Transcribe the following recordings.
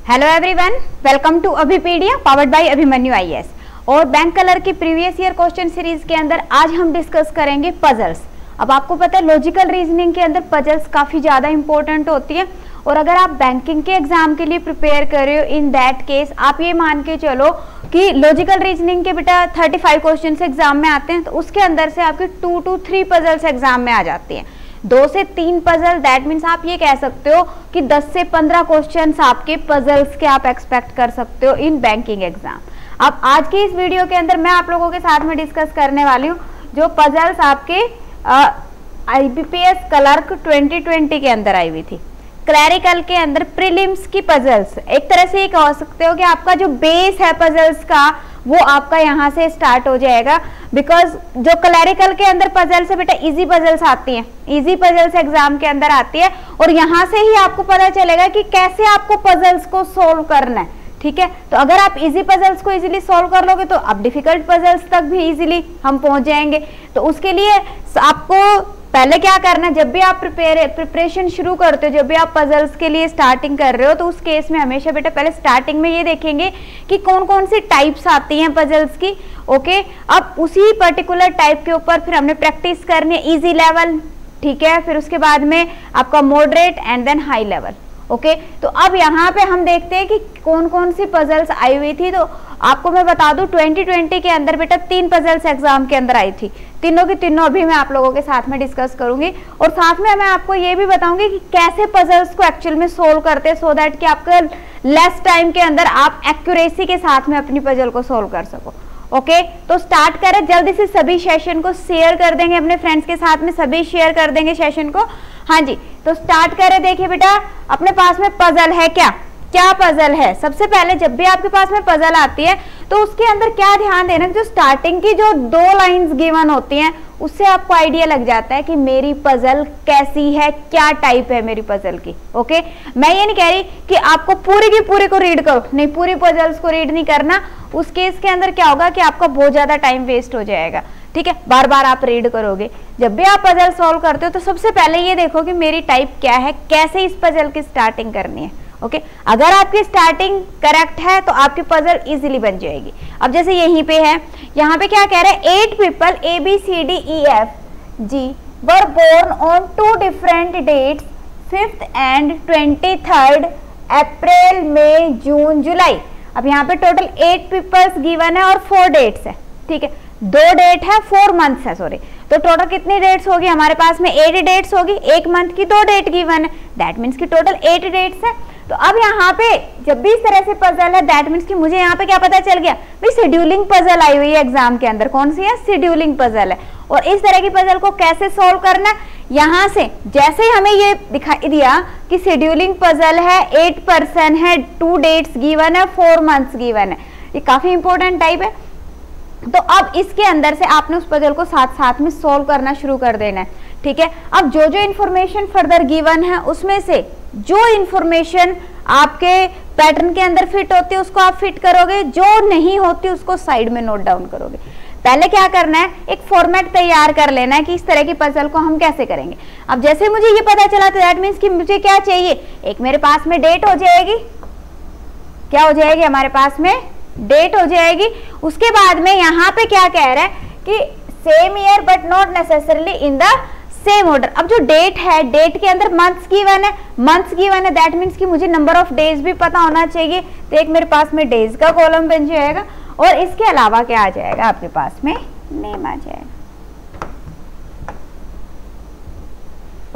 Hello everyone, welcome to Abhipedia powered by Abhimanyu IAS. और bank कलर की प्रीवियस ईयर क्वेश्चन सीरीज के अंदर आज हम डिस्कस करेंगे पजल्स। अब आपको पता है लॉजिकल रीजनिंग के अंदर पजल्स काफी ज्यादा इंपॉर्टेंट होती है और अगर आप बैंकिंग के एग्जाम के लिए प्रिपेयर कर रहे हो, इन दैट केस आप ये मान के चलो कि लॉजिकल रीजनिंग के बेटा 35 क्वेश्चन एग्जाम में आते हैं, तो उसके अंदर से आपके 2 to 3 पजल्स एग्जाम में आ जाती हैं। 2 से 3 पजल, दैट मीन्स आप ये कह सकते हो कि 10 से 15 क्वेश्चंस आपके पजल्स के आप एक्सपेक्ट कर सकते हो इन बैंकिंग एग्जाम। अब आज की इस वीडियो के अंदर मैं आप लोगों के साथ में डिस्कस करने वाली हूँ जो पजल्स आपके IBPS क्लर्क 2020 के अंदर आई हुई थी। क्लैरिकल के अंदर प्रीलिम्स की पजल्स, एक तरह से ये कह सकते हो कि आपका जो बेस है पजल्स का वो आपका यहाँ से स्टार्ट हो जाएगा। बिकॉज जो क्लैरिकल के अंदर पजल्स है बेटा इजी पजल्स आती हैं, इजी पजल्स एग्जाम के अंदर आती है और यहाँ से ही आपको पता चलेगा कि कैसे आपको पजल्स को सोल्व करना है। ठीक है, तो अगर आप इजी पजल्स को इजीली सोल्व कर लोगे तो आप डिफिकल्ट पजल्स तक भी हम पहुंच जाएंगे। तो उसके लिए आपको पहले क्या करना है, जब भी आप प्रिपरेशन शुरू करते हो, जब भी आप पजल्स के लिए स्टार्टिंग कर रहे हो, तो उस केस में हमेशा बेटा पहले स्टार्टिंग में ये देखेंगे कि कौन कौन सी टाइप्स आती हैं पजल्स की। ओके, अब उसी पर्टिकुलर टाइप के ऊपर फिर हमने प्रैक्टिस करनी है इजी लेवल, ठीक है, फिर उसके बाद में आपका moderate and then high level. Okay, तो अब यहाँ पे हम देखते हैं कि कौन कौन सी पजल्स आई हुई थी। तो आपको मैं बता दूं 2020 के अंदर बेटा 3 पजल्स एग्जाम के अंदर आई थी। तीनों की तीनों अभी मैं आप लोगों के साथ में डिस्कस करूंगी और साथ में मैं आपको ये भी बताऊंगी कि कैसे पजल्स को एक्चुअल में सोल्व करते हैं, सो दैट कि आपका लेस टाइम के अंदर आप एक्यूरेसी के साथ में अपनी पजल को सोल्व कर सको। ओके, तो स्टार्ट करें जल्दी से। सभी सेशन को शेयर कर देंगे अपने फ्रेंड्स के साथ में, सभी शेयर कर देंगे सेशन को। हाँ जी, तो स्टार्ट करें। देखिए बेटा अपने पास में पजल है, क्या पजल है। सबसे पहले जब भी आपके पास में पजल आती है तो उसके अंदर क्या ध्यान देना, जो स्टार्टिंग की जो 2 लाइंस गिवन होती हैं उससे आपको आइडिया लग जाता है कि मेरी पजल कैसी है, क्या टाइप है मेरी पजल की। ओके, मैं ये नहीं कह रही कि आपको पूरी की पूरी को रीड करो, नहीं, पूरी पजल्स को रीड नहीं करना। उस केस के अंदर क्या होगा कि आपका बहुत ज्यादा टाइम वेस्ट हो जाएगा। ठीक है, बार बार आप रीड करोगे। जब भी आप पजल सॉल्व करते हो तो सबसे पहले ये देखो कि मेरी टाइप क्या है, कैसे इस पजल की स्टार्टिंग करनी है। ओके, अगर आपकी स्टार्टिंग करेक्ट है तो आपकी पजल इजीली बन जाएगी। अब जैसे यहीं पे है, यहाँ पे क्या कह रहे हैं, 8 people ABCDEFG were born on 2 different dates 5th and 23rd April, May, June, July. अब यहाँ पे टोटल 8 पीपल्स गिवन है और 4 डेट्स है। ठीक है, 2 डेट है, 4 मंथ्स है, सॉरी। तो टोटल कितनी डेट्स होगी हमारे पास में, 8 डेट्स होगी। 1 मंथ की 2 डेट गिवन है, दैट मीन्स की टोटल 8 डेट्स है। तो अब यहाँ पे जब भी इस तरह से पजल है, दैट मीन्स कि मुझे यहाँ पे क्या पता चल गया भाई, शेड्यूलिंग पजल आई हुई है एग्जाम के अंदर। कौन सी है, शेड्यूलिंग पजल है। और इस तरह की पजल को कैसे सोल्व करना है, यहाँ से जैसे ही हमें ये दिखाई दिया कि शेड्यूलिंग पजल है, 8 पर्सन है, 2 डेट्स गिवन है, 4 मंथ्स गिवन है, ये काफी इंपॉर्टेंट टाइप है। तो अब इसके अंदर से आपने उस पजल को साथ साथ में सोल्व करना शुरू कर देना है। ठीक है, अब जो जो इन्फॉर्मेशन फर्दर गिवन है उसमें से जो इन्फॉर्मेशन आपके पैटर्न के अंदर फिट होती है उसको आप फिट करोगे, जो नहीं होती उसको साइड में नोट डाउन करोगे। पहले क्या करना है, एक फॉर्मेट तैयार कर लेना है कि इस तरह की पजल को हम कैसे करेंगे। अब जैसे मुझे ये पता चला तो दैट मीन्स कि मुझे क्या चाहिए, एक मेरे पास में डेट हो जाएगी, क्या हो जाएगी हमारे पास में, डेट हो जाएगी। उसके बाद में यहाँ पे क्या कह रहा है कि same year but not necessarily in the same order. अब जो डेट है, डेट के अंदर मंथ्स गिवन है, मंथ्स गिवन है, दैट मीन्स कि मुझे नंबर ऑफ डेज भी पता होना चाहिए। तो एक मेरे पास में डेज का कॉलम बन जाएगा और इसके अलावा क्या आ जाएगा आपके पास में, नेम आ जाएगा।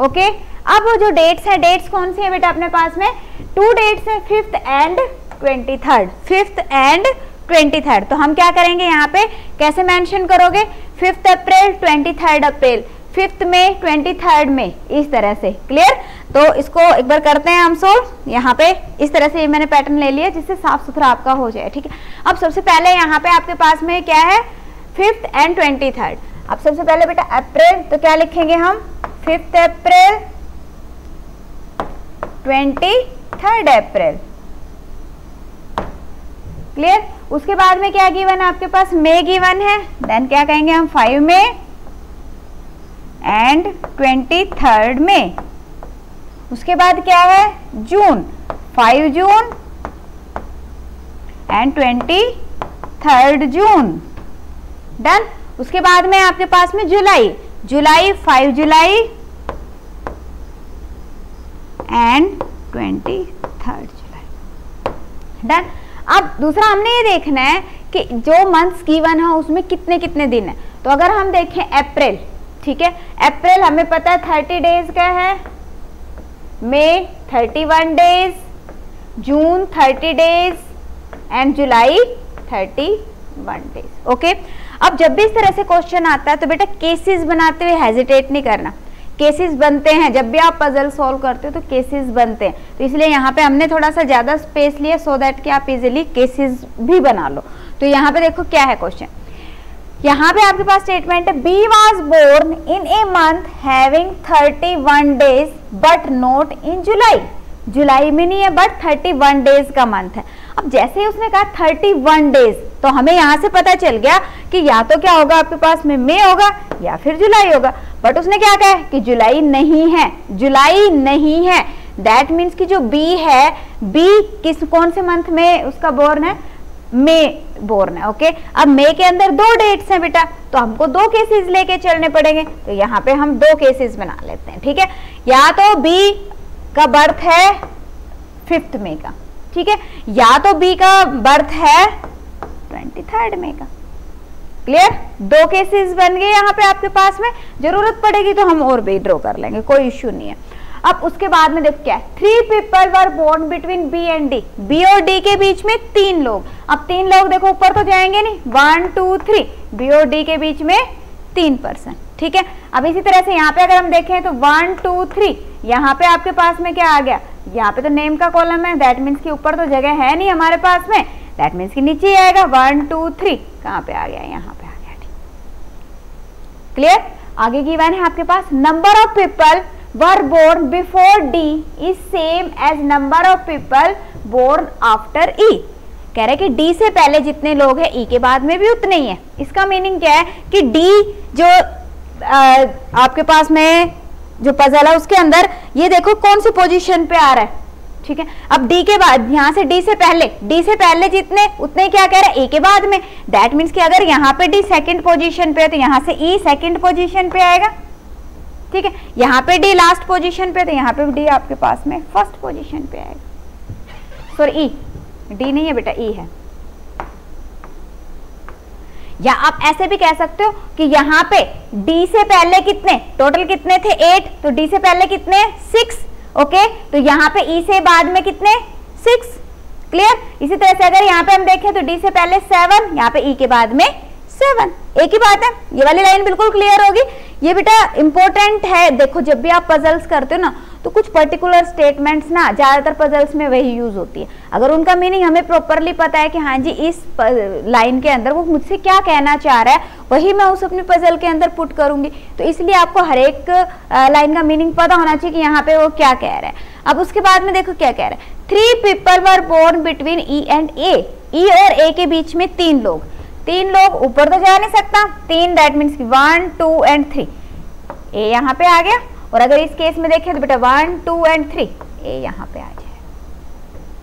ओके, अब वो जो डेट्स है, डेट्स कौन सी है बेटा अपने पास में, 2 डेट्स है, 5th and 23rd, 5th and 23rd। तो हम क्या करेंगे यहाँ पे, कैसे मेंशन करोगे, 5th अप्रैल, 23rd अप्रैल, 5th में, 23rd में, इस तरह से। क्लियर, तो इसको एक बार करते हैं हम सोल्व। यहाँ पे इस तरह से मैंने पैटर्न ले लिया जिससे साफ सुथरा आपका हो जाए। ठीक है, अब सबसे पहले यहाँ पे आपके पास में क्या है, 5th and 23rd। अब सबसे पहले बेटा अप्रैल, तो क्या लिखेंगे हम, 5th अप्रैल, 23rd अप्रैल। क्लियर, उसके बाद में क्या गिवन है आपके पास, मई गिवन है, देन क्या कहेंगे हम, 5 मई एंड 23rd मई। उसके बाद क्या है, जून, 5 जून एंड 23 जून। डन। उसके बाद में आपके पास में जुलाई 5 जुलाई एंड 23 जुलाई। डन। अब दूसरा हमने ये देखना है कि जो मंथ्स गिवन है उसमें कितने कितने दिन है। तो अगर हम देखें अप्रैल, ठीक है, अप्रैल हमें पता है 30 डेज का है, मई 31 days, June 30 days and July 31 days. Okay. अब जब भी इस तरह से क्वेश्चन आता है तो बेटा केसेस बनाते हुए हेजिटेट नहीं करना। केसेस बनते हैं जब भी आप पजल सॉल्व करते हो तो केसेस बनते हैं, तो इसलिए यहाँ पे हमने थोड़ा सा ज्यादा स्पेस लिया सो दैट कि आप इजीली केसेस भी बना लो। तो यहाँ पे देखो क्या है क्वेश्चन, यहाँ पे आपके पास स्टेटमेंट है B was born in a month having 31 days but not in July. जुलाई में नहीं है बट 31 डेज का मंथ है। अब जैसे ही उसने कहा 31 डेज तो हमें यहाँ से पता चल गया कि या तो क्या होगा आपके पास में मई होगा या फिर जुलाई होगा, बट उसने क्या कहा कि जुलाई नहीं है, जुलाई नहीं है। दैट मीन्स कि जो बी है, बी कौन से मंथ में उसका बोर्न है, मई बोर्न है। ओके। अब मई के अंदर 2 डेट्स हैं बेटा, तो हमको 2 केसेस लेके चलने पड़ेंगे, तो यहाँ पे हम 2 केसेस बना लेते हैं। ठीक है, या तो बी का बर्थ है 5 मई का, ठीक है, या तो बी का बर्थ है 23 मई का। क्लियर? 2 केसेस बन गए यहाँ पे आपके पास में, जरूरत पड़ेगी तो हम और भी ड्रॉ कर लेंगे, कोई इश्यू नहीं है। अब उसके बाद में देखो क्या है, 3 people were born between B and D. B और डी के बीच में 3 लोग। अब 3 लोग देखो ऊपर तो जाएंगे नहीं, 1 2 3, बी और डी के बीच में 3 पर्सन। ठीक है। अब इसी तरह से यहाँ पे अगर हम देखें तो 1 2 3, यहाँ पे आपके पास में क्या आ गया, यहाँ पे तो नेम का कॉलम है, दैट मीन्स कि ऊपर तो जगह है नहीं हमारे पास में, दैट मीन्स कि नीचे आएगा 1 2 3, कहाँ पे आ गया, यहाँ पे आ गया। क्लियर? आगे की वन है आपके पास, number of people were born before D is same as number of people born after E. कह रहे कि डी से पहले जितने लोग हैं ई के बाद में भी उतने ही है। इसका मीनिंग क्या है कि डी जो आपके पास में जो पजल है उसके अंदर ये देखो कौन सी पोजीशन पे आ रहा है। ठीक है। अब डी के बाद, यहाँ से डी से पहले जितने उतने क्या कह रहे हैं, ए के बाद में। दैट मीन्स कि अगर यहाँ पे डी सेकंड पोजीशन पे है तो यहाँ से ई सेकंड पोजीशन पे आएगा। ठीक है। यहाँ पे डी लास्ट पोजीशन पे तो यहाँ पे डी आपके पास में फर्स्ट पोजीशन पे आएगा। सॉरी ई, डी नहीं है बेटा, ई है। या आप ऐसे भी कह सकते हो कि यहाँ पे डी से पहले कितने, टोटल कितने थे 8, तो डी से पहले कितने 6। ओके। तो यहाँ पे ई से बाद में कितने 6। क्लियर? इसी तरह से अगर यहाँ पे हम देखें तो डी से पहले 7, यहाँ पे ई के बाद में 7, एक ही बात है। ये वाली लाइन बिल्कुल क्लियर होगी। ये बेटा इंपॉर्टेंट है। देखो जब भी आप पजल्स करते हो ना तो कुछ पर्टिकुलर स्टेटमेंट्स ना ज्यादातर पजल्स में वही यूज होती है। अगर उनका मीनिंग हमें प्रॉपरली पता है कि हाँ जी इस लाइन के अंदर वो मुझसे क्या कहना चाह रहा है, वही मैं उस अपनी पजल के अंदर पुट करूंगी। तो इसलिए आपको हर एक लाइन का मीनिंग पता होना चाहिए कि यहाँ पे वो क्या कह रहा है। अब उसके बाद में देखो क्या कह रहा है, 3 people were born between E and A. E और ए के बीच में 3 लोग। 3 लोग ऊपर तो जा नहीं सकता, 3 दैट मीन्स 1 2 एंड 3, ए यहाँ पे आ गया। और अगर इस केस में देखें तो बेटा 1 2 एंड 3, ए यहाँ पे आ जाए।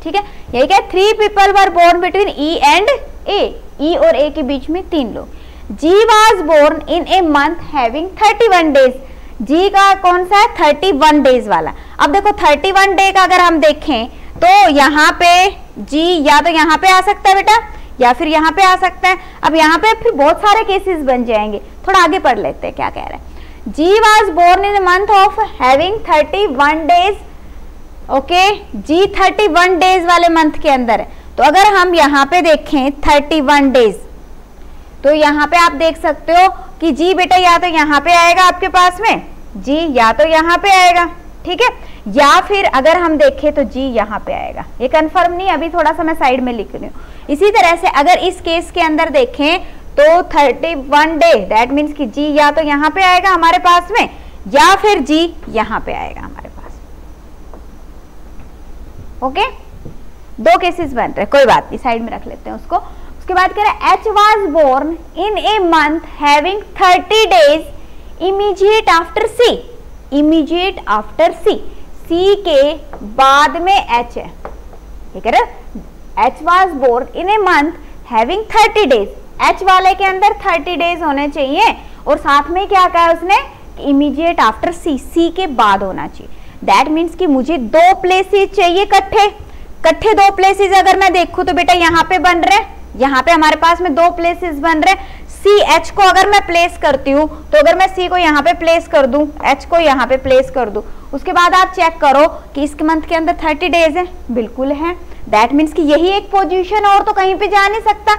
ठीक है। यही क्या, 3 people were born between E and A. E और ए के बीच में 3 लोग। G was born in a month having 31 days. G का कौन सा है, 31 डेज वाला। अब देखो 31 डे का अगर हम देखें तो यहाँ पे जी या तो यहाँ पे आ सकता है बेटा, या फिर यहाँ पे आ सकता है। अब यहाँ पे फिर बहुत सारे केसेस बन जाएंगे। थोड़ा आगे पढ़ लेते हैं क्या कह रहे हैं। G was born in month of having 31 days. Okay, G 31 days वाले मंथ के अंदर है। तो अगर हम यहाँ पे देखें 31 डेज, तो यहाँ पे आप देख सकते हो कि जी बेटा या तो यहाँ पे आएगा आपके पास में, जी या तो यहाँ पे आएगा। ठीक है। या फिर अगर हम देखें तो जी यहाँ पे आएगा। ये कंफर्म नहीं, अभी थोड़ा सा मैं साइड में लिख रही हूँ। इसी तरह से अगर इस केस के अंदर देखें तो 31 डे, दैट मीन्स कि जी या तो यहाँ पे आएगा हमारे पास में, या फिर जी यहाँ पे आएगा हमारे पास। ओके, 2 केसेस बन रहे, कोई बात नहीं, साइड में रख लेते हैं उसको। उसके बाद कह रहा है H was born in a month having 30 days immediate after C. Immediate after C, C के बाद में एच है। ठीक है। H was born in a month having 30 days, H वाले के अंदर 30 डेज होने चाहिए और साथ में क्या कहा उसने, इमीडिएट आफ्टर C, C के बाद होना चाहिए। दैट मीन्स कि मुझे 2 प्लेसेस चाहिए कट्ठे 2 प्लेसेस अगर मैं देखूं तो बेटा यहाँ पे बन रहे, यहाँ पे हमारे पास में 2 प्लेसेस बन रहे। सी एच को अगर मैं प्लेस करती हूँ तो अगर मैं सी को यहाँ पे प्लेस कर दूं, एच को यहाँ पे प्लेस कर दूं, उसके बाद आप चेक करो कि इस मंथ के अंदर 30 डेज है, बिल्कुल है। दैट मीन्स कि यही एक पोजीशन और तो कहीं पे जा नहीं सकता।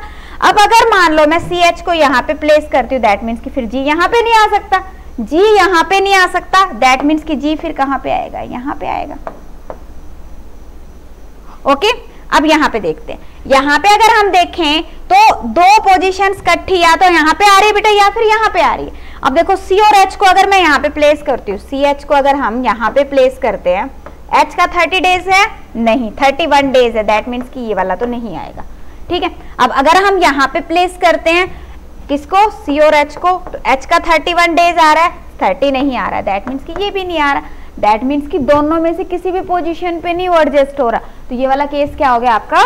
अब अगर मान लो मैं सी एच को यहाँ पे प्लेस करती हूँ, दैट मीन्स कि फिर जी यहाँ पे नहीं आ सकता, जी यहाँ पे नहीं आ सकता, दैट मीन्स कि जी फिर कहाँ पे आएगा, यहाँ पे आएगा। ओके, अब यहाँ पे देखते हैं, यहाँ पे अगर हम देखें तो 2 पोजीशंस इकट्ठी या तो यहाँ पे आ रही है बेटा या फिर यहाँ पे आ रही है। अब देखो सी और एच को अगर मैं यहाँ पे प्लेस करती हूँ, सी एच को अगर हम यहाँ पे प्लेस करते हैं, एच का 30 डेज है नहीं, 31 डेज है, दैट मीन्स कि ये वाला तो नहीं आएगा। ठीक है, अब अगर हम यहाँ पे प्लेस करते हैं किसको, सी और एच को, तो एच का 31 डेज आ रहा है, 30 नहीं आ रहा है, दैट मीन्स कि ये भी नहीं आ रहा, दैट मीन्स कि दोनों में से किसी भी पोजीशन पे नहीं वो एडजस्ट हो रहा, तो ये वाला केस क्या हो गया आपका,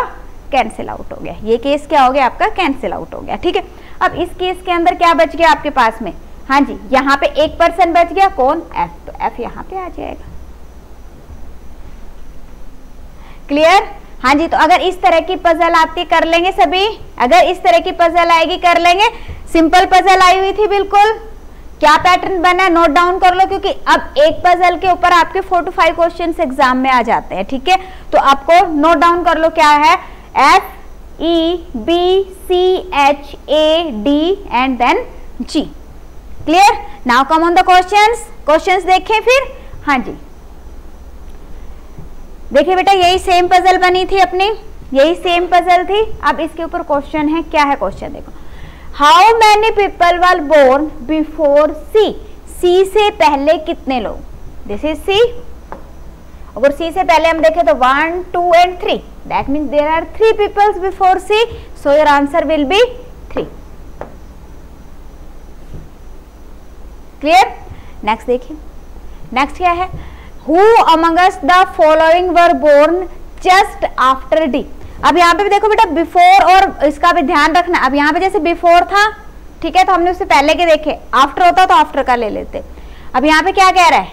कैंसिल आउट हो गया। ये केस क्या हो गया आपका, कैंसिल आउट हो गया। ठीक है, अब इस केस के अंदर क्या बच गया आपके पास में, हाँ जी यहाँ पे एक पर्सन बच गया, कौन, एफ, तो एफ यहाँ पे आ जाएगा। क्लियर, हाँ जी। तो अगर इस तरह की पजल आपकी कर लेंगे सभी, अगर इस तरह की पजल आएगी कर लेंगे, सिंपल पजल आई हुई थी बिल्कुल, क्या पैटर्न बना है नोट डाउन कर लो, क्योंकि अब एक पजल के ऊपर आपके 4 to 5 क्वेश्चंस एग्जाम में आ जाते हैं। ठीक है, तो आपको नोट डाउन कर लो क्या है, F E B C H A D and then G. Clear, now come on the questions देखें फिर। हाँ जी देखिए बेटा, यही सेम पजल बनी थी अपनी, यही सेम पजल थी। अब इसके ऊपर क्वेश्चन है, क्या है क्वेश्चन देखो, how many people were born before C, C से पहले कितने लोग, दिस इज सी, अगर सी से पहले हम देखें तो 1 2 and 3, that means there are 3 peoples before C, so your answer will be 3। Clear, next देखिए, नेक्स्ट क्या है, who among us the following were born just after D. अब यहाँ पे भी देखो बेटा बिफोर और इसका भी ध्यान रखना। अब यहाँ पे जैसे बिफोर था, ठीक है, तो हमने उससे पहले के देखे, आफ्टर होता तो आफ्टर का ले लेते। अब यहाँ पे क्या कह रहा है,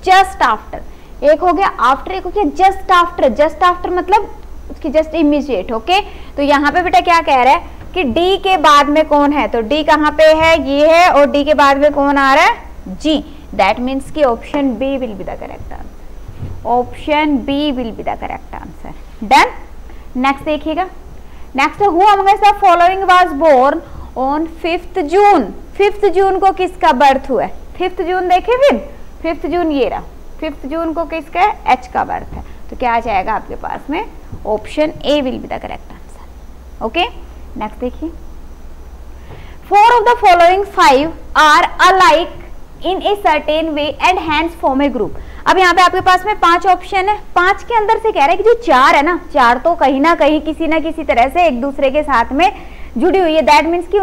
जस्ट आफ्टर, एक हो गया आफ्टर, एक हो गया जस्ट आफ्टर। जस्ट आफ्टर मतलब उसकी जस्ट इमीडिएट। ओके, तो यहाँ पे बेटा क्या कह रहा है कि डी के बाद में कौन है, तो डी कहाँ पे है, ये है, और डी के बाद में कौन आ रहा है, जी, दैट मीन्स की option B will be the correct answer, option B will be the correct answer. Done, next देखिएगा, next who among the following was born on 5th June. 5th जून को किसका बर्थ हुआ है, 5th जून देखे फिर, 5th जून ये रहा, 5th जून को किसका है, एच का बर्थ है, तो क्या आ जाएगा आपके पास में, option A will be the correct answer. Okay, next देखिए, 4 of the following 5 are alike in a certain way and hence form a group। अब यहाँ पे आपके पास में 5 ऑप्शन है, 5 के अंदर से कह रहा है कि जो 4 है ना, 4 तो कहीं ना कहीं किसी ना किसी तरह से एक दूसरे के साथ में जुड़ी हुई है, दैट मीन्स कि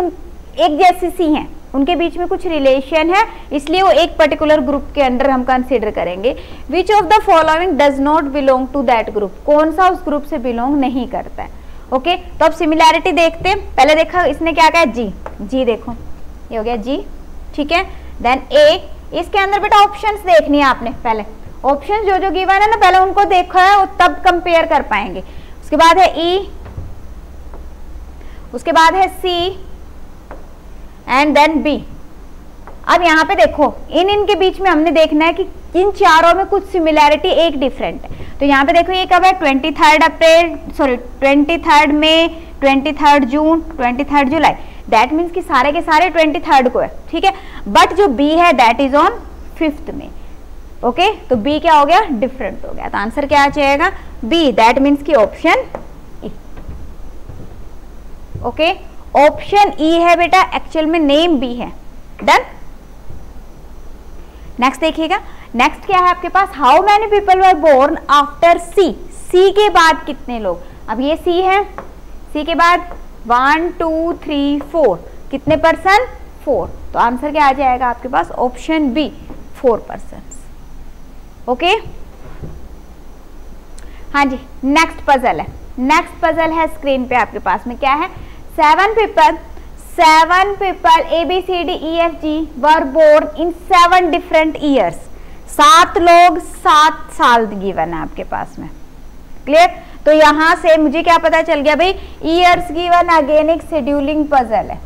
एक जैसी सी हैं, उनके बीच में कुछ रिलेशन है, इसलिए वो एक पर्टिकुलर ग्रुप के अंदर हम कंसीडर करेंगे। Which of the following does not belong to that group, कौन सा उस ग्रुप से बिलोंग नहीं करता है। ओके, तो अब सिमिलैरिटी देखते हैं। पहले देखा इसने क्या कहा, जी, जी देखो ये हो गया जी, ठीक है, देन ए, इसके अंदर बेटा ऑप्शंस देखनी है आपने, पहले ऑप्शंस जो जो गिवन है ना पहले उनको देखा है, तब कंपेयर कर पाएंगे। उसके बाद है ई, उसके बाद है सी एंड देन बी। अब यहाँ पे देखो इनके बीच में हमने देखना है कि इन चारों में कुछ सिमिलैरिटी एक डिफरेंट है। तो यहाँ पे देखो ये कब है, 23 April, sorry 23 May, 23 June, 23 July, that means कि सारे के सारे 23 को है, ठीक है, बट जो बी है दैट इज ऑन 5th में। ओके, तो बी क्या हो गया, डिफरेंट हो गया, तो आंसर क्या आ जाएगा, बी, दैट मीन्स की option E. Okay, option E है बेटा, एक्चुअल में नेम बी है। डन, नेक्स्ट देखिएगा, नेक्स्ट क्या है आपके पास, how many people were born after C, C के बाद कितने लोग। अब ये सी है, सी के बाद 1 2 3 4, कितने पर्सन, 4, तो आंसर क्या आ जाएगा आपके पास, ऑप्शन बी, 4 पर्सन। ओके, हाँ जी, नेक्स्ट पजल है, नेक्स्ट पजल है स्क्रीन पे आपके पास में, क्या है, 7 people ABCDEFG were born in 7 different years. 7 लोग 7 साल गिवन है आपके पास में, क्लियर। तो यहां से मुझे क्या पता चल गया भाई, ईयर्स गिवन, अगेन एक शेड्यूलिंग पजल है।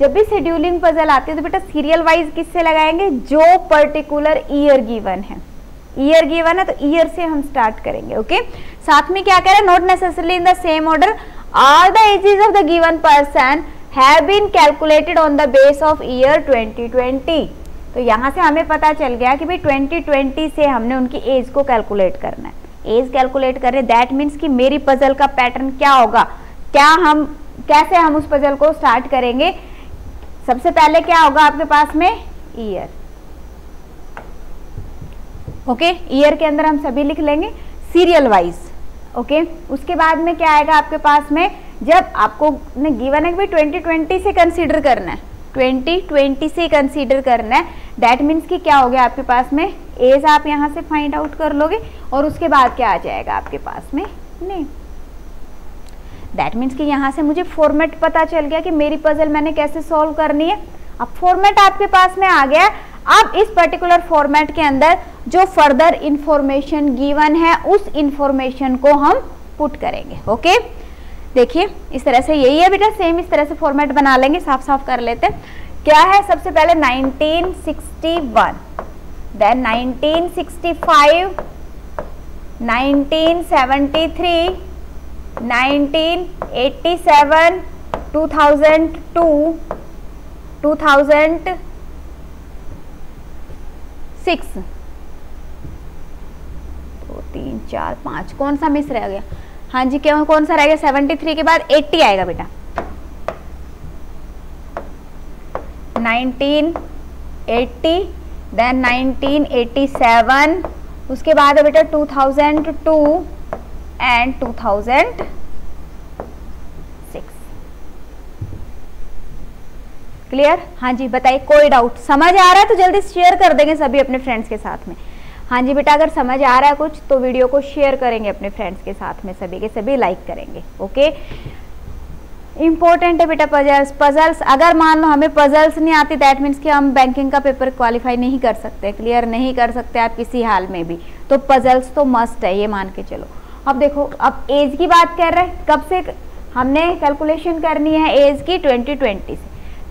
जब भी शेड्यूलिंग पजल आती है तो बेटा सीरियल वाइज किससे लगाएंगे, जो पर्टिकुलर ईयर गिवन है, ईयर गिवन है तो ईयर से हम स्टार्ट करेंगे। ओके, साथ में क्या कह रहे हैं, not necessarily in the same order, all the ages of the given person have been calculated on the base of year 2020। तो यहाँ से हमें पता चल गया कि भाई 2020 से हमने उनकी एज को कैलकुलेट करना है, एज कैलकुलेट कर रहे, दैट मीन्स कि मेरी पजल का पैटर्न क्या होगा, कैसे हम उस पजल को स्टार्ट करेंगे। सबसे पहले क्या होगा आपके पास में, ईयर। ओके, ईयर के अंदर हम सभी लिख लेंगे सीरियल वाइज। ओके, उसके बाद में क्या आएगा आपके पास में, जब आपको गिवन है कि भाई 2020 से कंसीडर करना है, 2020 से कंसीडर करना है, दैट मीन्स कि क्या हो गया आपके पास में, एज आप यहां से फाइंड आउट कर लोगे और उसके बाद क्या आ जाएगा आपके पास में, नेम। दैट मीन्स कि यहां से मुझे फॉर्मेट पता चल गया कि मेरी पजल मैंने कैसे सॉल्व करनी है। अब फॉर्मेट आपके पास में आ गया। अब इस पर्टिकुलर फॉर्मेट के अंदर जो फर्दर इंफॉर्मेशन गिवन है उस इंफॉर्मेशन को हम पुट करेंगे। ओके, देखिए इस तरह से, यही है बेटा, सेम इस तरह से फॉर्मेट बना लेंगे। साफ साफ कर लेते हैं, क्या है, सबसे पहले 1961, देन 1965, 1973, 1987, 2002, 2006, 2 3 4 5, कौन सा मिस रह गया, हाँ जी, क्यों, कौन सा रह गया, 73 के बाद 80 आएगा बेटा, 1980, देन 1987, उसके बाद है बेटा 2002 एंड 2006। क्लियर, हाँ जी, बताइए, कोई डाउट, समझ आ रहा है तो जल्दी शेयर कर देंगे सभी अपने फ्रेंड्स के साथ में। हाँ जी बेटा, अगर समझ आ रहा है कुछ तो वीडियो को शेयर करेंगे अपने फ्रेंड्स के साथ में, सभी के सभी लाइक करेंगे। ओके, इंपॉर्टेंट है बेटा पजल्स। अगर मान लो हमें पजल्स नहीं आती, दैट मीन्स कि हम बैंकिंग का पेपर क्वालिफाई नहीं कर सकते, क्लियर नहीं कर सकते आप किसी हाल में भी, तो पजल्स तो मस्ट है, ये मान के चलो। अब देखो, अब एज की बात कर रहे हैं, कब से हमने कैलकुलेशन करनी है एज की, 2020 से।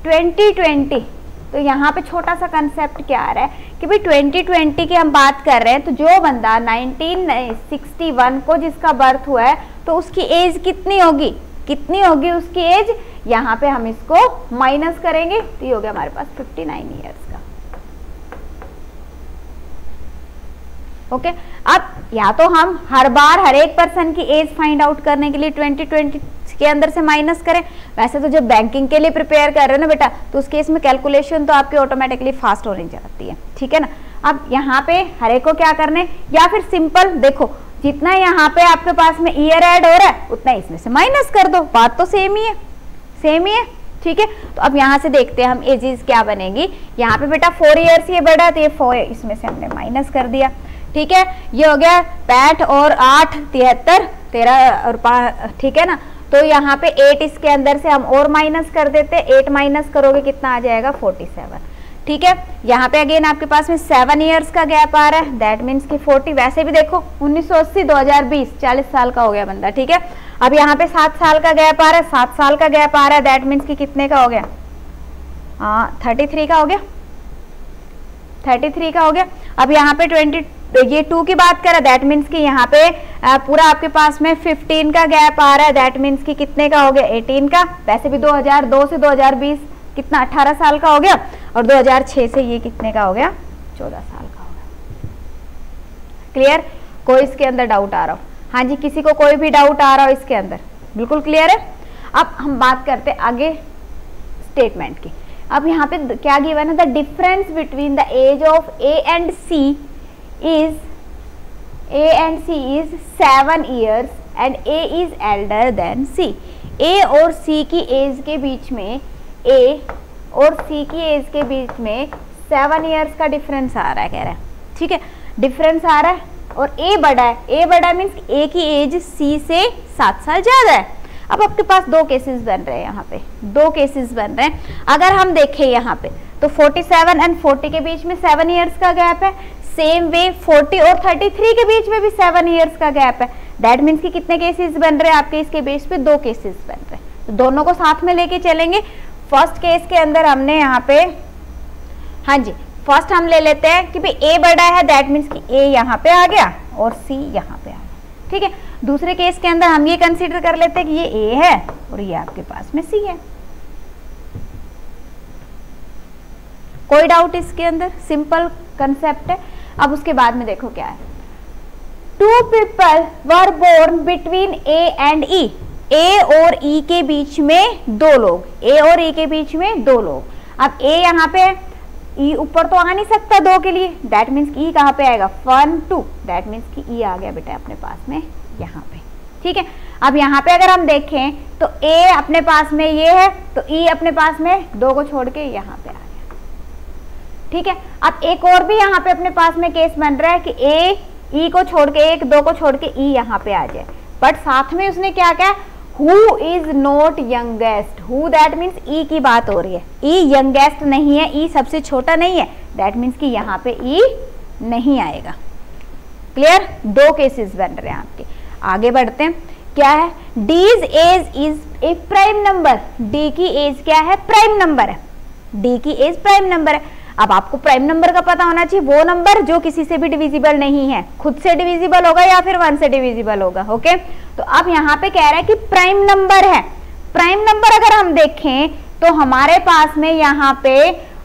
2020, तो यहाँ पे छोटा सा कंसेप्ट क्या आ रहा है कि भाई 2020 की हम बात कर रहे हैं, तो जो बंदा 1961 को जिसका बर्थ हुआ है तो उसकी एज कितनी होगी, उसकी एज, यहाँ पे हम इसको माइनस करेंगे तो ये हो गया हमारे पास 59 ईयर्स का। ओके, अब या तो हम हर बार हर एक पर्सन की एज फाइंड आउट करने के लिए 2020 के अंदर से माइनस करें। वैसे तो जब बैंकिंग के लिए प्रिपेयर कर रहे हो ना बेटा, तो उस केस में कैलकुलेशन तो आपकी ऑटोमेटिकली फास्ट होने जाती है, ठीक है ना। अब यहाँ पे हर एक को क्या करने, या फिर सिंपल देखो, जितना यहाँ पे आपके पास में ईयर ऐड हो रहा है उतना इसमें से माइनस कर दो, बात तो सेम ही है, ठीक है। तो अब यहाँ से देखते हैं हम एजेस क्या बनेगी। यहाँ पे बेटा 4 ईयर्स ये बढ़ा, तो ये 4 इसमें से हमने माइनस कर दिया, ठीक है। ये हो गया 65 और 8 73, 13 और 5, ठीक है ना। तो यहाँ पे 8 इसके अंदर से हम और माइनस कर देते, 8 माइनस करोगे कितना आ जाएगा, 47, ठीक है। यहाँ पे अगेन आपके पास में 7 ईयर्स का गैप आ रहा है, दैट मीन्स कि 40, वैसे भी देखो 1980 2020 40 साल का हो गया बंदा, ठीक है। अब यहाँ पे 7 साल का गैप आ रहा है, 7 साल का गैप आ रहा है, दैट मीन्स कि कितने का हो गया, 33 का हो गया, 33 का हो गया। अब यहाँ पे 20, ये 2 की बात करें, दैट मीन्स कि यहाँ पे पूरा आपके पास में 15 का गैप आ रहा है, दैट मीन्स कि कितने का हो गया, 18 का। वैसे भी 2002 से 2020 कितना 18 साल का हो गया, और 2006 से ये कितने का हो गया, 14 साल का हो गया। क्लियर, कोई इसके अंदर डाउट आ रहा हो, हाँ जी, किसी को कोई भी डाउट आ रहा हो इसके अंदर, बिल्कुल क्लियर है। अब हम बात करते हैं आगे स्टेटमेंट की। अब यहाँ पे क्या गिवन है, the difference between the age of A and C is 7 years and A is elder than C। A और C की एज के बीच में, A और C की एज के बीच में 7 years का डिफरेंस आ रहा है, कह रहा है, ठीक है, डिफरेंस आ रहा है। और ए बड़ा है, ए बड़ा मीन्स ए की एज सी से 7 साल ज्यादा है। अब आपके पास दो केसेस बन रहे हैं, यहाँ पे दो केसेस बन रहे हैं। अगर हम देखें यहाँ पे तो 47 एंड 40 के बीच में 7 इयर्स का गैप है। सेम वे 40 और 33 के बीच में भी 7 इयर्स का गैप है। दैट मीन्स कि कितने केसेस बन रहे हैं आपके इसके बेस पे, दो केसेस बन रहे हैं। तो दोनों को साथ में लेके चलेंगे। फर्स्ट केस के अंदर हमने यहाँ पे, हाँ जी, फर्स्ट हम ले लेते हैं कि भाई ए बड़ा है, दैट मीन्स कि ए यहाँ पे आ गया और सी यहाँ पे आ गया, ठीक है। दूसरे केस के अंदर हम ये कंसीडर कर लेते हैं कि ये ए है और ये आपके पास में सी है। कोई डाउट इसके अंदर? सिंपल कंसेप्ट है। अब उसके बाद में देखो क्या है, 2 people were born between A and E। ए और ई के बीच में दो लोग, ए और ई के बीच में दो लोग। अब ए यहाँ पे, ई ऊपर तो आ नहीं सकता दो के लिए, दैट मीन्स ई कहाँ पे आएगा, 1 2, दैट मीन्स कि ई आ गया बेटा अपने पास में यहाँ पे, ठीक है। अब यहाँ पे अगर हम देखें तो ए अपने पास में ये है, तो ई अपने पास में दो को छोड़ के यहाँ पे आ गया, ठीक है। अब एक और भी यहाँ पे अपने पास में केस बन रहा है कि ए ई को छोड़ के, एक दो को छोड़ के ई यहाँ पे आ जाए, बट साथ में उसने क्या क्या, who is not youngest. Who that means ई की बात हो रही है, ई यंगेस्ट नहीं है, ई सबसे छोटा नहीं है, दैट मीन्स कि यहाँ पे ई नहीं आएगा। क्लियर? दो केसेस बन रहे हैं आपके। आगे बढ़ते हैं, क्या है, D's age is a prime number. D की एज क्या है, प्राइम नंबर है, डी की एज प्राइम नंबर है। अब आपको प्राइम नंबर का पता होना चाहिए, वो नंबर जो किसी से भी डिविजिबल नहीं है, खुद से डिविजिबल होगा या फिर 1 से डिविजिबल होगा, ओके। तो अब यहाँ पे कह रहा है कि प्राइम नंबर है। प्राइम नंबर अगर हम देखें तो हमारे पास में यहाँ पे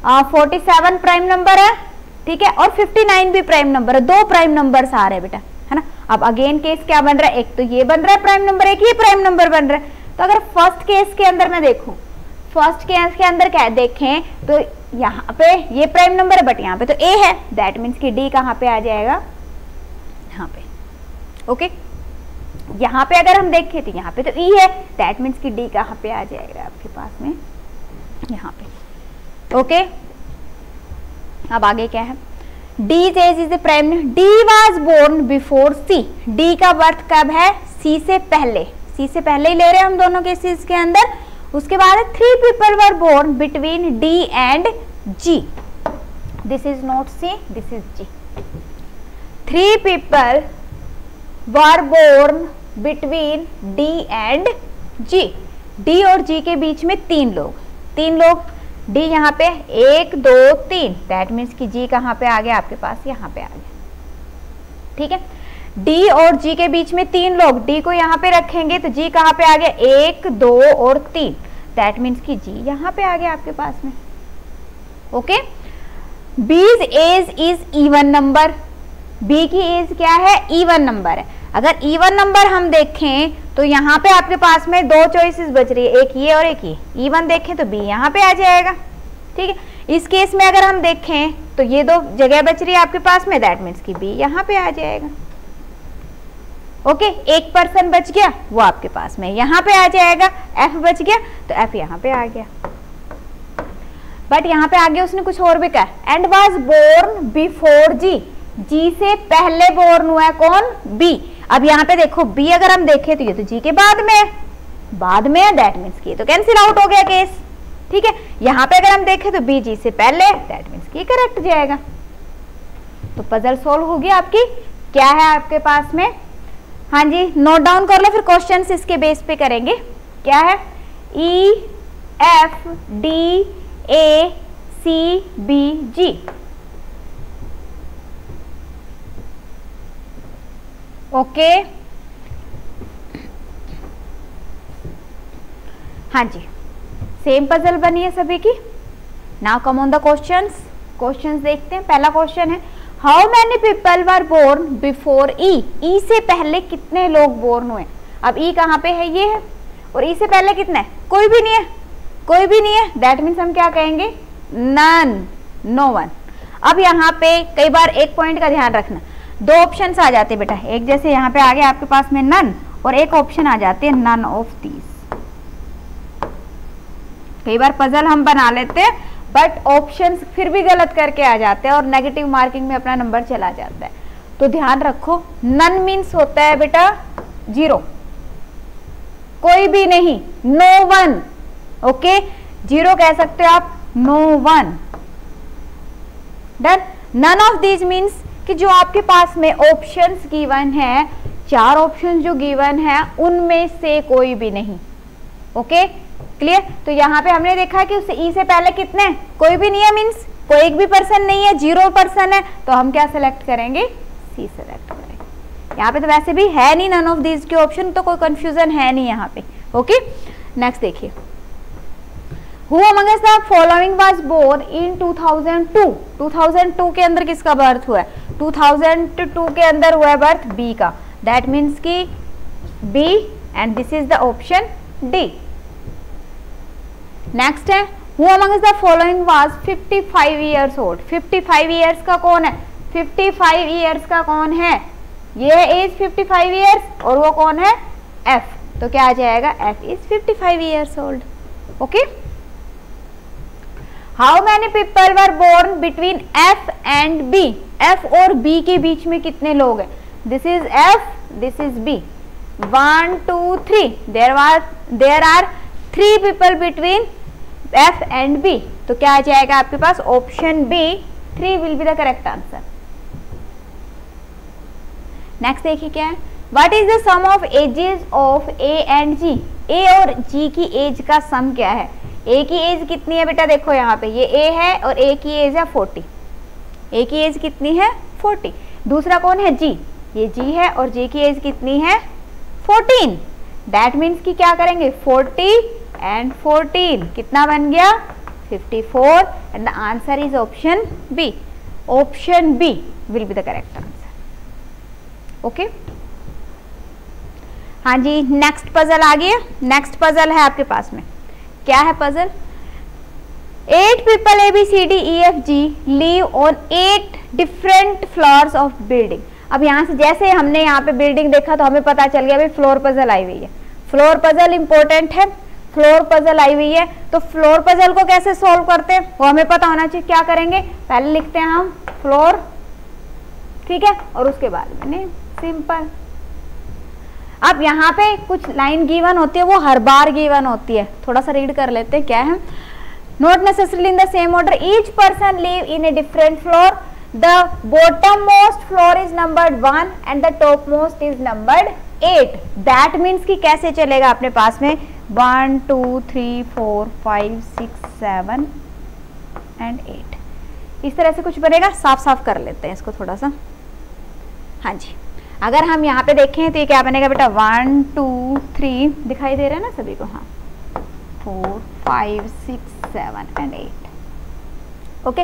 47 प्राइम नंबर है, ठीक है, और 59 भी प्राइम नंबर है। दो प्राइम नंबर्स आ रहे हैं बेटा, है ना। अब अगेन केस क्या बन रहा है, एक तो ये बन रहा है प्राइम नंबर, एक ये प्राइम नंबर बन रहा है। तो अगर फर्स्ट केस के अंदर मैं देखूं, फर्स्ट केस के अंदर क्या देखें तो यहाँ पे ये प्राइम नंबर है, बट यहाँ पे तो ए है, दैट मीन्स कि डी कहाँ पे आ जाएगा, यहाँ पे, ओके। यहाँ पे अगर हम देखें तो यहाँ पे तो ई है, दैट मीन्स कि डी कहाँ पे आ जाएगा आपके पास में, यहाँ पे, ओके। अब आगे क्या है, D age is a prime, D was born before C. D का बर्थ कब है, सी से पहले, सी से पहले ही ले रहे हैं हम दोनों केसेस के अंदर। उसके बाद 3 people were born between D and G। This is not C, this is G। 3 people were born between D and G। D और G के बीच में तीन लोग, D यहाँ पे 1 2 3, दैट मीन्स कि G कहाँ पे आ गया आपके पास, यहाँ पे आ गया, ठीक है। D और G के बीच में तीन लोग, D को यहाँ पे रखेंगे तो G कहाँ पे आ गया, 1 2 और 3, दैट मीन्स कि G यहाँ पे आ गया आपके पास में, okay. B's age is even number. B की एज क्या है, इवन नंबर है। अगर इवन नंबर हम देखें तो यहाँ पे आपके पास में दो चॉइसेस बच रही है, एक ये और एक ये। इवन देखें तो B यहाँ पे आ जाएगा, ठीक है। इस केस में अगर हम देखें तो ये दो जगह बच रही है आपके पास में, दैट मीन्स कि B यहाँ पे आ जाएगा, ओके। एक पर्सन बच गया, वो आपके पास में यहाँ पे आ जाएगा। F बच गया तो F यहाँ पे आ गया, बट यहाँ पे आगे उसने कुछ और भी कहा, एंड वाज बोर्न बिफोर जी। जी से पहले बोर्न हुआ है कौन, B। अब यहाँ पे देखो B अगर हम देखें तो ये तो G के बाद में है, दैट मीन्स कि ये तो कैंसिल आउट हो गया केस, ठीक है। यहाँ पे अगर हम देखें तो B G से पहले, दैट मीन्स कि करेक्ट जाएगा। तो पजल सोल्व होगी आपकी। क्या है आपके पास में, हाँ जी, नोट डाउन कर लो, फिर क्वेश्चंस इसके बेस पे करेंगे। क्या है, E F D A C B G। Okay, हाँ जी, सेम पजल बनी है सभी की। Now come on the questions. Questions देखते हैं। पहला क्वेश्चन है, how many people were born before E. E से पहले कितने लोग बोर्न हुए। अब ई कहाँ पे है, ये है, और ई से पहले कितने, कोई भी नहीं है, कोई भी नहीं है, दैट मीन्स हम क्या कहेंगे, नन, नो वन। अब यहाँ पे कई बार एक पॉइंट का ध्यान रखना, दो ऑप्शन आ जाते हैं बेटा, एक जैसे यहाँ पे आ गया आपके पास में नन, और एक ऑप्शन आ जाते हैं नन ऑफ दीज। कई बार पजल हम बना लेते हैं बट ऑप्शंस फिर भी गलत करके आ जाते हैं और नेगेटिव मार्किंग में अपना नंबर चला जाता है। तो ध्यान रखो, नन मीन्स होता है बेटा जीरो, कोई भी नहीं, नो वन। ओके, जीरो कह सकते हो आप, no one. Done. None of these means कि जो आपके पास में ऑप्शंस गिवन है, 4 ऑप्शन जो गिवन है उनमें से कोई भी नहीं। Okay, clear. तो यहाँ पे हमने देखा कि उस ई से पहले कितने, कोई भी नहीं है, मीन्स कोई एक भी पर्सन नहीं है, 0 पर्सन है, तो हम क्या सेलेक्ट करेंगे, सी सेलेक्ट करेंगे। यहाँ पे तो वैसे भी है नहीं नन ऑफ दीज के ऑप्शन, तो कोई कंफ्यूजन है नहीं यहाँ पे। ओके, नेक्स्ट देखिए, Who among us the following was born in 2002? 2002 के अंदर किसका बर्थ हुआ है, 2002 के अंदर हुआ है बर्थ बी का, दैट मीन्स कि B, and this is the option D. Next है, Who among us the following was 55 years old? 55 years का कौन है, 55 years का कौन है, ये है एज 55 years, और वो कौन है, एफ। तो क्या आ जाएगा, F is 55 years old। Okay, how many people were born between F and B? F और बी के बीच में कितने लोग हैं, this is F, this is B, 1 2 3, there are 3 people between F and B. तो क्या आ जाएगा आपके पास, option B, 3 will be the correct answer. Next देखिए क्या है, what is the sum of ages of A and जी? ए और जी की एज का सम क्या है? ए की एज कितनी है बेटा, देखो यहाँ पे ये ए है और ए की एज है 40, ए की एज कितनी है 40। दूसरा कौन है, जी, ये जी है और जी की एज कितनी है 14। दैट मीन्स कि क्या करेंगे, 40 एंड 14 कितना बन गया, 54, and the answer is option B. Option B will be the correct answer. Okay, हाँ जी, नेक्स्ट पजल आ गया। नेक्स्ट पजल है आपके पास में, क्या है puzzle, 8 people A B C D E F G live on 8 different floors of building. अब यहाँ से जैसे हमने यहाँ पे बिल्डिंग देखा तो हमें पता चल गया भाई फ्लोर पजल आई हुई है, फ्लोर पजल इंपॉर्टेंट है, फ्लोर पजल आई हुई है। तो फ्लोर पजल को कैसे सॉल्व करते हैं वो हमें पता होना चाहिए। क्या करेंगे, पहले लिखते हैं हम फ्लोर, ठीक है, और उसके बाद में सिंपल। अब यहाँ पे कुछ लाइन गिवन होती है, वो हर बार गिवन होती है, थोड़ा सा रीड कर लेते हैं क्या है। Not necessarily in the same order, each person live in a different floor, the bottom most floor is numbered 1 and the top most is numbered 8। That means कि कैसे चलेगा अपने पास में 1 2 3 4 5 6 7 एंड 8, इस तरह से कुछ बनेगा। साफ साफ कर लेते हैं इसको थोड़ा सा। हाँ जी, अगर हम यहाँ पे देखें तो ये क्या बनेगा बेटा, 1 2 3 दिखाई दे रहा है ना सभी को, हाँ, 4 5 6 7 एंड 8। ओके,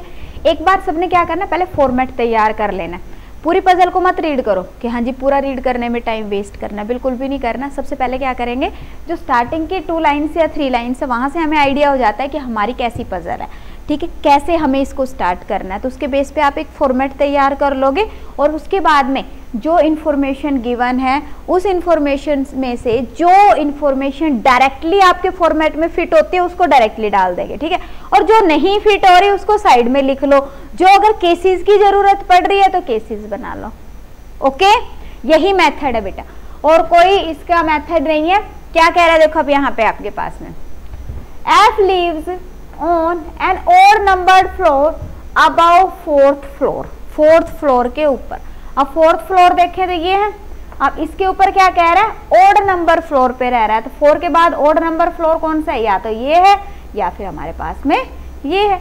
एक बार सबने क्या करना, पहले फॉर्मेट तैयार कर लेना। पूरी पजल को मत रीड करो कि हाँ जी पूरा रीड करने में टाइम वेस्ट करना, बिल्कुल भी नहीं करना। सबसे पहले क्या करेंगे, जो स्टार्टिंग की 2 लाइन्स या 3 लाइन्स है वहाँ से हमें आइडिया हो जाता है कि हमारी कैसी पजल है, ठीक है, कैसे हमें इसको स्टार्ट करना है। तो उसके बेस पे आप एक फॉर्मेट तैयार कर लोगे और उसके बाद में जो इन्फॉर्मेशन गिवन है उस इन्फॉर्मेशन में से जो इन्फॉर्मेशन डायरेक्टली आपके फॉर्मेट में फिट होती है उसको डायरेक्टली डाल देंगे, ठीक है, और जो नहीं फिट हो रही उसको साइड में लिख लो। जो अगर केसेस की जरूरत पड़ रही है तो केसेस बना लो। ओके, यही मेथड है बेटा, और कोई इसका मेथड नहीं है। क्या कह रहा है देखो, अब यहाँ पे आपके पास में F lives on an odd numbered floor above 4th floor, 4th floor के ऊपर। अब 4th फ्लोर देखें तो ये है, अब इसके ऊपर क्या कह रहा है, ओड नंबर फ्लोर पे रह रहा है। तो 4 के बाद ओड नंबर फ्लोर कौन सा है, या तो ये है या फिर हमारे पास में ये है।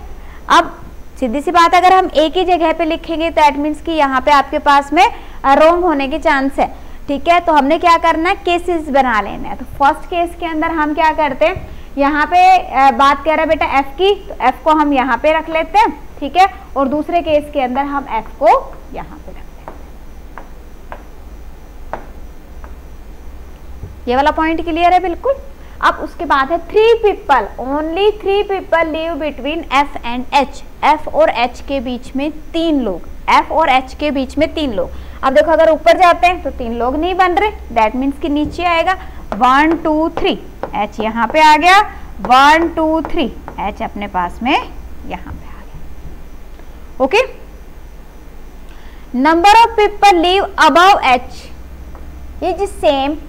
अब सीधी सी बात, अगर हम एक ही जगह पे लिखेंगे तो दैट मीन्स कि यहाँ पे आपके पास में रॉन्ग होने के चांस है, ठीक है। तो हमने क्या करना है, केसेस बना लेना है। तो फर्स्ट केस के अंदर हम क्या करते हैं, यहाँ पे बात कर रहे हैं बेटा एफ की, तो एफ को हम यहाँ पे रख लेते हैं, ठीक है, और दूसरे केस के अंदर हम एफ को यहाँ पे रख लेते हैं। ये वाला पॉइंट क्लियर है बिल्कुल। अब उसके बाद है 3 people, only 3 people live between F and H. F और एच के बीच में 3 लोग, एफ और एच के बीच में 3 लोग। अब देखो अगर ऊपर जाते हैं तो 3 लोग नहीं बन रहे, दैट मीन्स कि नीचे आएगा 1 2 3, एच यहाँ पे आ गया, 1 2 3, एच अपने पास में यहाँ पे आ गया। Okay, number of people live above H is same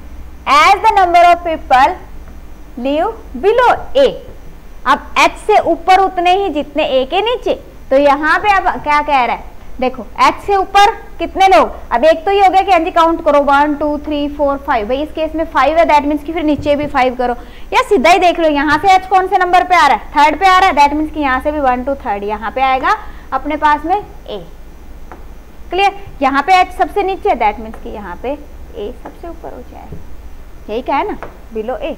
as the number of people live below A। अब H से ऊपर उतने ही जितने A के नीचे। तो यहाँ पे अब क्या कह रहा है, देखो H से ऊपर कितने लोग, अब एक तो ये हो गया कि हाँ जी काउंट करो 1 2 3 4 5, भाई इस केस में 5 है, दैट मीन्स कि फिर नीचे भी 5 करो, या सीधा ही देख लो यहाँ से H कौन से नंबर पे आ रहा है, थर्ड पे आ रहा है, दैट मीन्स कि यहाँ से भी 1 2 3 यहाँ पे आएगा अपने पास में A। क्लियर, यहाँ पे H सबसे नीचे, दैट मीन्स कि यहाँ पे A सबसे ऊपर हो जाएगा, यही क्या है ना, बिलो A।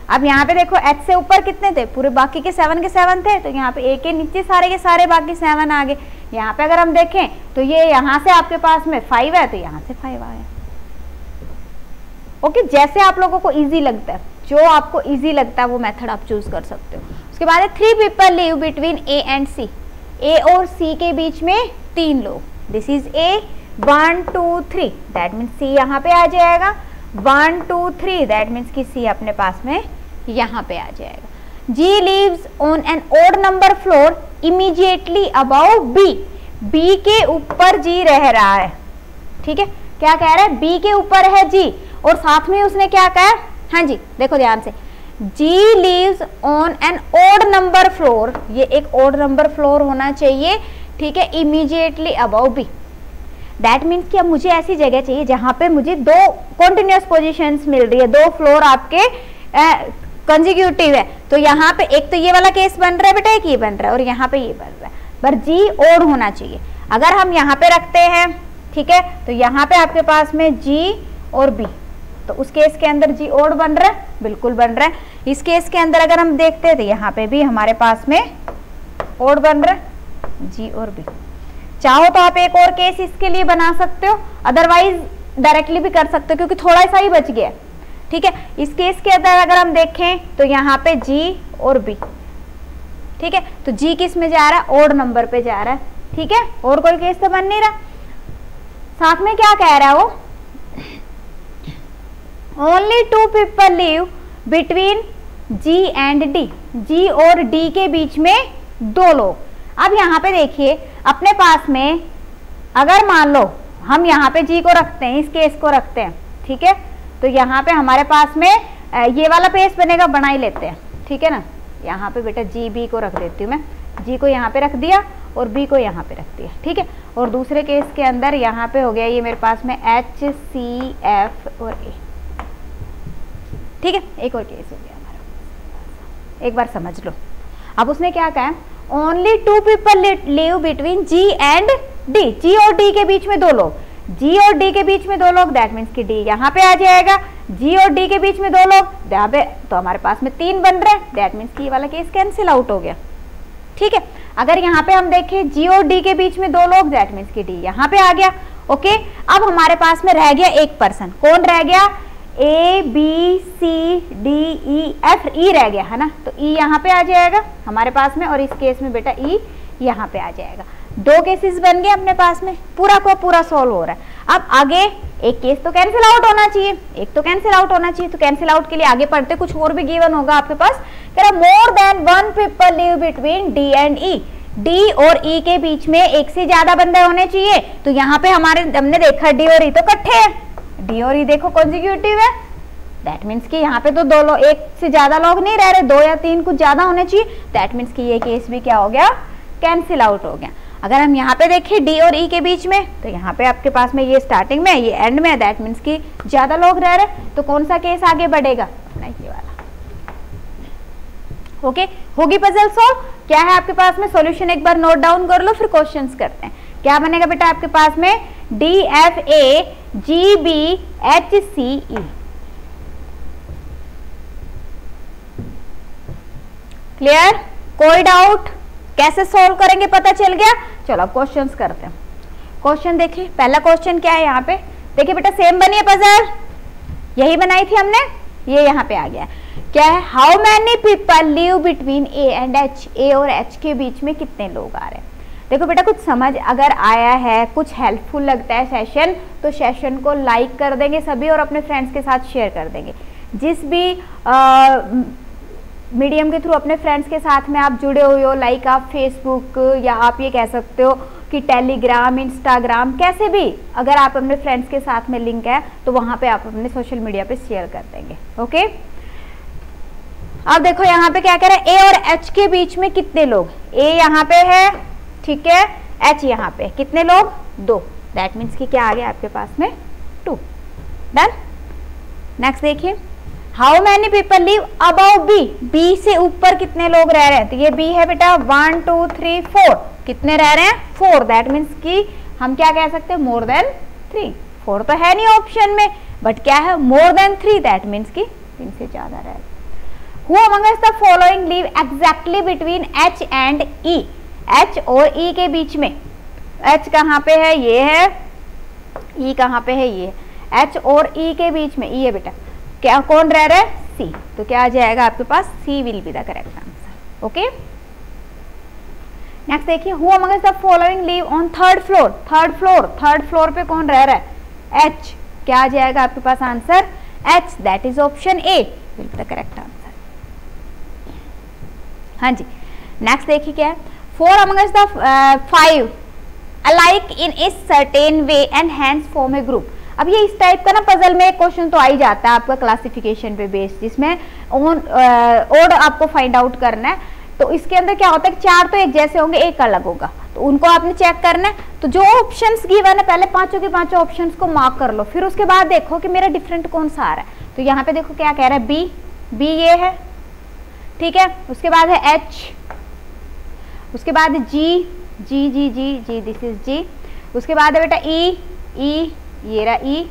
अब यहाँ पे देखो H से ऊपर कितने थे, पूरे बाकी के 7 के 7 थे, तो यहाँ पे A के नीचे सारे के सारे बाकी 7 आ गए। यहाँ पे अगर हम देखें तो ये यहाँ से आपके पास में 5 है, तो यहाँ से 5 आया। ओके, जैसे आप लोगों को इजी लगता है, जो आपको इजी लगता है वो मेथड आप चूज कर सकते हो। उसके बाद है 3 people live between A and C, A और C के बीच में 3 लोग, this is A 1 2 3, that means C यहाँ पे आ जाएगा, 1 2 3, दैट मीन्स कि C अपने पास में यहाँ पे आ जाएगा। G lives on an odd number floor immediately above B, B के ऊपर G रह रहा है, ठीक है, क्या कह रहा है, B के ऊपर है G और साथ में उसने क्या कहा, हाँ जी देखो ध्यान से, G lives on an odd number floor, ये एक odd number floor होना चाहिए, ठीक है, immediately above B, that means कि अब मुझे ऐसी जगह चाहिए जहां पे मुझे 2 कॉन्टिन्यूअस पोजीशंस मिल रही है, 2 फ्लोर आपके कंजिक्यूटिव है। तो यहाँ पे एक तो ये वाला केस बन रहा है बेटा, एक ये बन रहा है और यहाँ पे ये बन रहा है, पर G ओड होना चाहिए। अगर हम यहाँ पे रखते हैं, ठीक है, तो यहाँ पे आपके पास में G और B, तो उस केस के अंदर G ओड बन रहा है, बिल्कुल बन रहा है। इस केस के अंदर अगर हम देखते हैं तो यहाँ पे भी हमारे पास में ओड बन रहा है, G और B। चाहो तो आप एक और केस इसके लिए बना सकते हो, अदरवाइज डायरेक्टली भी कर सकते हो क्योंकि थोड़ा सा ही बच गया, ठीक है। इस केस के अंदर अगर हम देखें तो यहाँ पे G और B, ठीक है, तो G किस में जा रहा है, ओड नंबर पे जा रहा है, ठीक है, और कोई केस तो बन नहीं रहा। साथ में क्या कह रहा है वो, only 2 people live between G and D, G और D के बीच में 2 लोग। अब यहाँ पे देखिए अपने पास में अगर मान लो हम यहाँ पे G को रखते हैं, इस केस को रखते हैं, ठीक है, तो यहाँ पे हमारे पास में ये वाला पेज बनेगा, बना ही लेते हैं, ठीक है ना। यहाँ पे बेटा G B को रख देती हूँ मैं, G को यहाँ पे रख दिया और B को यहाँ पे रख दिया, ठीक है। और दूसरे केस के अंदर यहाँ पे हो गया ये मेरे पास में H C F और A, ठीक है। एक और केस हो गया हमारा, एक बार समझ लो। अब उसने क्या कहा, only 2 people live between G and D, G और D के बीच में 2 लोग, G और D के बीच में 2 लोग, दैट मीन्स कि D यहाँ पे आ जाएगा, G और D के बीच में 2 लोग, यहाँ पे तो हमारे पास में 3 बन रहे हैं, दैट मीन्स कि ये वाला केस कैंसिल आउट हो गया, ठीक है। अगर यहाँ पे हम देखें G और D के बीच में 2 लोग, दैट मीन्स कि D यहाँ पे आ गया, ओके। अब हमारे पास में रह गया एक पर्सन, कौन रह गया, A B C D E F, E रह गया है ना, तो E यहाँ पे आ जाएगा हमारे पास में, और इस केस में बेटा E यहाँ पे आ जाएगा। 2 केसेस बन गए अपने पास में, पूरा को पूरा सॉल्व हो रहा है। अब आगे एक केस तो कैंसिल आउट होना चाहिए, एक तो कैंसिल आउट होना चाहिए, तो कैंसिल आउट के लिए आगे पढ़ते कुछ और भी गिवन होगा आपके पास, कह रहा more than 1 people live between D and E, D और E के बीच में एक से ज्यादा बंदे होने चाहिए। तो यहाँ पे हमने देखा D और E तो इकट्ठे है, D और E देखो कॉन्जिक्यूटिव है, दैट मीन्स कि यहाँ पे तो 2 लोग, एक से ज्यादा लोग नहीं रह रहे, 2 या 3 कुछ ज्यादा होने चाहिए, दैट मीन्स कि ये केस भी क्या हो गया, कैंसिल आउट हो गया। अगर हम यहाँ पे देखें D और E के बीच में, तो यहाँ पे आपके पास में ये स्टार्टिंग में, ये एंड में, दैट मीन्स कि ज्यादा लोग रह रहे, तो कौन सा केस आगे बढ़ेगा, अपना ये वाला, ओके। होगी पजल सॉल्व, क्या है आपके पास में सॉल्यूशन, एक बार नोट डाउन कर लो फिर क्वेश्चंस करते हैं। क्या बनेगा बेटा आपके पास में, D F A G B H C E, clear, कोई डाउट, कैसे सॉल्व करेंगे पता चल गया। चलो अब क्वेश्चंस करते हैं। क्वेश्चन देखिए, पहला क्वेश्चन क्या है यहाँ पे, देखिए बेटा सेम बनी है पजल, यही बनाई थी हमने, ये यहाँ पे आ गया, क्या है, how many people live between A and H, A और H के बीच में कितने लोग आ रहे हैं। देखो बेटा कुछ समझ अगर आया है, कुछ हेल्पफुल लगता है सेशन, तो सेशन को लाइक कर देंगे सभी और अपने फ्रेंड्स के साथ शेयर कर देंगे। जिस भी मीडियम के थ्रू अपने फ्रेंड्स के साथ में आप जुड़े हुए हो, लाइक आप फेसबुक या आप ये कह सकते हो कि टेलीग्राम, इंस्टाग्राम, कैसे भी अगर आप अपने फ्रेंड्स के साथ में लिंक है तो वहां पे आप अपने सोशल मीडिया पे शेयर कर देंगे। ओके, अब देखो यहाँ पे क्या कह रहे हैं, ए और एच के बीच में कितने लोग, ए यहाँ पे है, ठीक है, एच यहाँ पे, कितने लोग, 2, दैट मीन्स कि क्या आ गया आपके पास में 2। डन। नेक्स्ट देखिए, how many people live above B, B से ऊपर कितने लोग रह रहे हैं, तो ये बी है बेटा 1 2 3 4, कितने रह रहे हैं 4, दैट मीन्स कि हम क्या कह सकते हैं मोर देन 3, 4 तो है नहीं ऑप्शन में, बट क्या है मोर देन 3, दैट मीन्स कि 3 से ज्यादा रह रहे। Who among us the following live exactly between H and E, H और E के बीच में, H कहाँ पे है, ये है, E कहाँ पे है, ये H और E के बीच में, E है बेटा, क्या कौन रह रहा है, C, तो क्या आ जाएगा आपके पास, C will be the correct answer। Okay, next देखिए, Who among us the following live on third floor, third floor पे कौन रह रहा है, H, क्या आ जाएगा आपके पास answer, H, that is option A will be the correct answer। हाँ जी, नेक्स्ट देखिए क्या है, 4 among us the 5 alike in a certain way and hence form a group। अब ये इस टाइप का ना पजल में एक क्वेश्चन तो आ ही जाता है आपका क्लासिफिकेशन पे बेस्ड, जिसमें ओड आपको फाइंड आउट करना है। तो इसके अंदर क्या होता है कि 4 तो एक जैसे होंगे, एक अलग होगा, तो उनको आपने चेक करना है। तो जो ऑप्शंस गिवन है पहले पांचों के पांचों ऑप्शंस को मार्क कर लो, फिर उसके बाद देखो कि मेरा डिफरेंट कौन सा आ रहा है। तो यहाँ पे देखो क्या कह रहा है, बी, बी ये है, ठीक है, उसके बाद है एच, उसके बाद है जी, जी जी जी जी, दिस इज जी, उसके बाद है बेटा ई, ई ये रहा ई,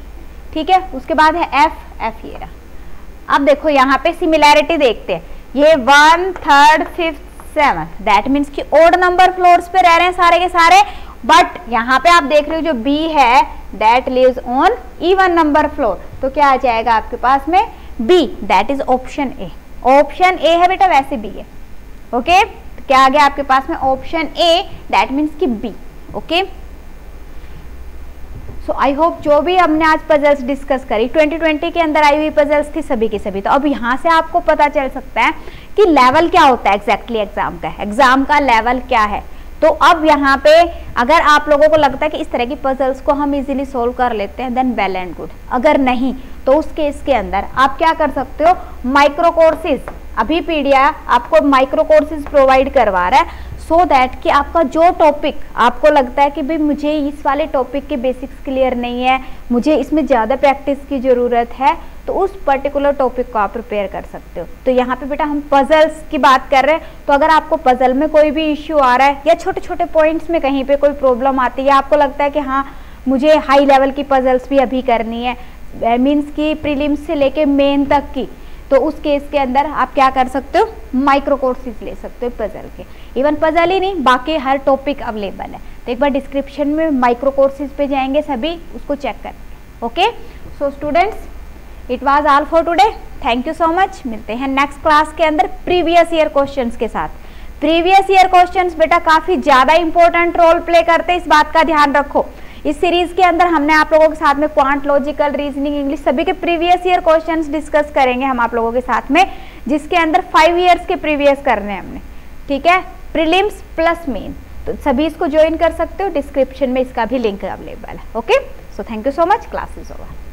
ठीक है, उसके बाद है एफ, एफ ये रहा। अब देखो यहाँ पे सिमिलैरिटी देखते हैं, ये 1 3 5 7, दैट मीन्स कि ओड नंबर फ्लोर्स पे रह रहे हैं सारे के सारे, बट यहाँ पे आप देख रहे हो जो बी है that lives on even number floor, तो क्या आ जाएगा आपके पास में B, that is option A. Option A है बेटा, वैसे बी है। ओके, तो क्या आ गया आपके पास में ऑप्शन ए, दैट मीन्स कि B. Okay, so I hope जो भी हमने आज पजल्स डिस्कस करी 2020 के अंदर आई हुई पजल्स थी सभी की सभी, तो अब यहाँ से आपको पता चल सकता है कि लेवल क्या होता है एग्जैक्टली एग्जाम का, एग्जाम का लेवल क्या है। तो अब यहाँ पे अगर आप लोगों को लगता है कि इस तरह की पजल्स को हम इजीली सोल्व कर लेते हैं, देन वेल एंड गुड। अगर नहीं तो उस केस के अंदर आप क्या कर सकते हो, माइक्रो कोर्सेज, अभी पीडिया आपको माइक्रो कोर्सेज प्रोवाइड करवा रहा है, सो दैट कि आपका जो टॉपिक आपको लगता है कि भाई मुझे इस वाले टॉपिक के बेसिक्स क्लियर नहीं है, मुझे इसमें ज़्यादा प्रैक्टिस की ज़रूरत है, तो उस पर्टिकुलर टॉपिक को आप प्रिपेयर कर सकते हो। तो यहाँ पे बेटा हम पजल्स की बात कर रहे हैं, तो अगर आपको पजल में कोई भी इश्यू आ रहा है या छोटे छोटे पॉइंट्स में कहीं पे कोई प्रॉब्लम आती है, आपको लगता है कि हाँ मुझे हाई लेवल की पजल्स भी अभी करनी है, मीन्स की प्रीलिम्स से लेके मेन तक की, तो उस केस के अंदर आप क्या कर सकते हो, माइक्रो कोर्सेज ले सकते हो पजल के। इवन पजल ही नहीं, बाकी हर टॉपिक अवेलेबल है, तो एक बार डिस्क्रिप्शन में माइक्रो कोर्सेज पे जाएंगे सभी, उसको चेक करें। Okay, so students it was all for today, thank you so much. मिलते हैं नेक्स्ट क्लास के अंदर प्रीवियस ईयर क्वेश्चंस के साथ। प्रीवियस ईयर क्वेश्चंस बेटा काफी ज्यादा इंपॉर्टेंट रोल प्ले करते हैं, इस बात का ध्यान रखो। इस सीरीज के अंदर हमने आप लोगों के साथ में क्वांट, लॉजिकल, रीजनिंग, इंग्लिश सभी के प्रीवियस ईयर क्वेश्चंस डिस्कस करेंगे हम आप लोगों के साथ में, जिसके अंदर 5 इयर्स के प्रीवियस करने हैं हमने, ठीक है, प्रीलिम्स प्लस मेन। तो सभी इसको ज्वाइन कर सकते हो, डिस्क्रिप्शन में इसका भी लिंक अवेलेबल है। Okay, so thank you so much, class is over.